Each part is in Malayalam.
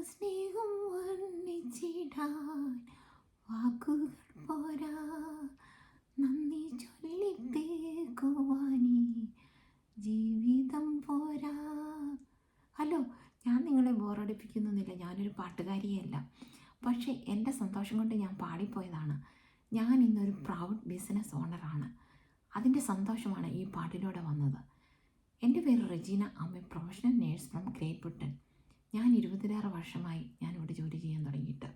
സ്നേഹം വർണ്ണിച്ചിടാൻ വാക്കുകൾ പോരാ, നന്ദി ചൊല്ലിത്തേക്കുവാനീ ജീവിതം പോരാ. ഹലോ, ഞാൻ നിങ്ങളെ ബോറടിപ്പിക്കുന്നൊന്നുമില്ല, ഞാനൊരു പാട്ടുകാരിയല്ല. പക്ഷേ എൻ്റെ സന്തോഷം കൊണ്ട് ഞാൻ പാടിപ്പോയതാണ്. ഞാൻ ഇന്നൊരു പ്രൗഡ് ബിസിനസ് ഓണറാണ്. അതിൻ്റെ സന്തോഷമാണ് ഈ പാട്ടിലൂടെ വന്നത്. എൻ്റെ പേര് റെജീന. അമ്മ professional nurse from great Britain. ഞാൻ 20 വർഷമായി ഞാനിവിടെ ജോലി ചെയ്യാൻ തുടങ്ങിയിട്ട്.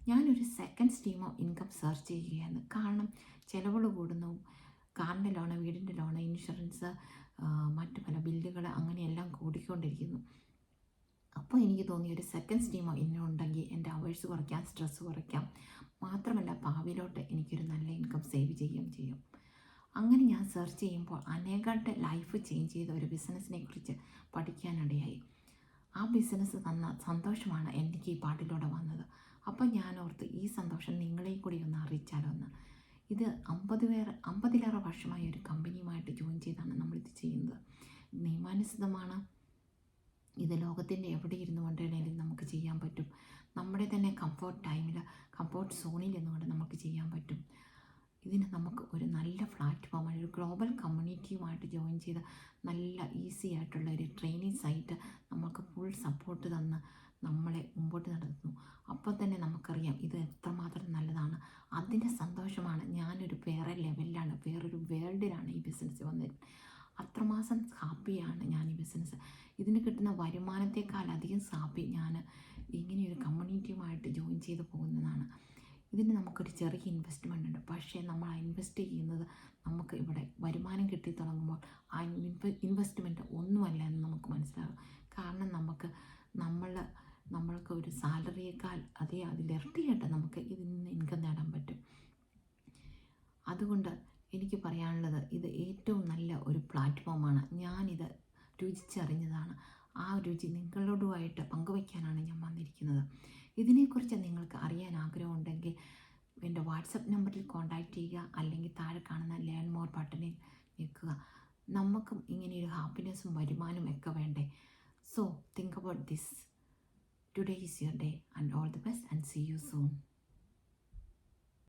ഞാനൊരു second stream of income search ചെയ്യുകയാണ്. കാരണം ചിലവുകൾ കൂടുന്നു. കാറിൻ്റെ ലോണ്, വീടിൻ്റെ ലോണ്, ഇൻഷുറൻസ്, മറ്റു പല ബില്ലുകൾ, അങ്ങനെയെല്ലാം കൂടിക്കൊണ്ടിരിക്കുന്നു. അപ്പോൾ എനിക്ക് തോന്നി ഒരു സെക്കൻഡ് സ്ട്രീമോ ഇൻകം ഉണ്ടെങ്കിൽ എൻ്റെ അവേഴ്സ് കുറയ്ക്കാം, സ്ട്രെസ്സ് കുറയ്ക്കാം, മാത്രമല്ല ഭാവിയിലോട്ട് എനിക്കൊരു നല്ല ഇൻകം സേവ് ചെയ്യുകയും ചെയ്യും. അങ്ങനെ ഞാൻ സെർച്ച് ചെയ്യുമ്പോൾ അനേകരുടെ ലൈഫ് ചേഞ്ച് ചെയ്ത ഒരു ബിസിനസ്സിനെ കുറിച്ച് പഠിക്കാനിടയായി. ആ ബിസിനസ് തന്ന സന്തോഷമാണ് എനിക്ക് ഈ പാട്ടിലൂടെ വന്നത്. അപ്പോൾ ഞാൻ ഓർത്ത് ഈ സന്തോഷം നിങ്ങളെയും കൂടി ഒന്ന് അറിയിച്ചാലോ എന്ന്. ഇത് 50 വർഷമായി ഒരു കമ്പനിയുമായിട്ട് ജോയിൻ ചെയ്താണ് നമ്മളിത് ചെയ്യുന്നത്. നിയമാനുസൃതമാണ്. ഇത് ലോകത്തിൻ്റെ എവിടെ ഇരുന്നു കൊണ്ടാണെങ്കിലും നമുക്ക് ചെയ്യാൻ പറ്റും. നമ്മുടെ തന്നെ കംഫർട്ട് ടൈമിൽ, കംഫർട്ട് സോണിൽ നിന്നുകൊണ്ട് നമുക്ക് ചെയ്യാൻ പറ്റും. ഇതിന് നമുക്ക് ഒരു നല്ല പ്ലാറ്റ്ഫോമാണ്. ഒരു ഗ്ലോബൽ കമ്മ്യൂണിറ്റിയുമായിട്ട് ജോയിൻ ചെയ്ത് നല്ല ഈസി ആയിട്ടുള്ള ഒരു ട്രെയിനിങ് സൈറ്റ് നമുക്ക് ഫുൾ സപ്പോർട്ട് തന്ന് നമ്മളെ മുമ്പോട്ട് നടത്തുന്നു. അപ്പോൾ തന്നെ നമുക്കറിയാം ഇത് എത്രമാത്രം നല്ലതാണ്. അതിൻ്റെ സന്തോഷമാണ്. ഞാനൊരു വേറെ ലെവലിലാണ്, വേറൊരു വേൾഡിലാണ് ഈ ബിസിനസ് വന്നത്. അത്രമാത്രം ഹാപ്പിയാണ് ഞാൻ ഈ ബിസിനസ്. ഇതിന് കിട്ടുന്ന വരുമാനത്തെക്കാളധികം ഹാപ്പി ഞാൻ ഇങ്ങനെയൊരു കമ്മ്യൂണിറ്റിയുമായിട്ട് ജോയിൻ ചെയ്ത് പോകുന്നതാണ്. ഇതിന് നമുക്കൊരു ചെറിയ ഇൻവെസ്റ്റ്മെൻ്റ് ഉണ്ട്. പക്ഷേ നമ്മൾ ആ ഇൻവെസ്റ്റ് ചെയ്യുന്നത് നമുക്ക് ഇവിടെ വരുമാനം കിട്ടി തുടങ്ങുമ്പോൾ ആ ഇൻവെസ്റ്റ്മെൻറ്റ് ഒന്നുമല്ല എന്ന് നമുക്ക് മനസ്സിലാകും. കാരണം നമ്മൾക്ക് ഒരു സാലറിയേക്കാൾ അതിലിരട്ടിയായിട്ട് നമുക്ക് ഇതിൽ നിന്ന് ഇൻകം നേടാൻ പറ്റും. അതുകൊണ്ട് എനിക്ക് പറയാനുള്ളത്, ഇത് ഏറ്റവും നല്ല ഒരു പ്ലാറ്റ്ഫോമാണ്. ഞാനിത് രുചിച്ചറിഞ്ഞതാണ്. ആ രുചി നിങ്ങളോടുമായിട്ട് പങ്കുവയ്ക്കാനാണ് ഞാൻ വന്നിരിക്കുന്നത്. ഇതിനെക്കുറിച്ച് നിങ്ങൾക്ക് അറിയാൻ ആഗ്രഹമുണ്ടെങ്കിൽ എൻ്റെ വാട്സപ്പ് നമ്പറിൽ കോൺടാക്റ്റ് ചെയ്യുക, അല്ലെങ്കിൽ താഴെ കാണുന്ന ലേൺ മോർ ബട്ടണിൽ നിൽക്കുക. നമുക്കും ഇങ്ങനെയൊരു ഹാപ്പിനെസ്സും വരുമാനവും ഒക്കെ വേണ്ടേ? So think about this. Today is your day and all the best and see you soon.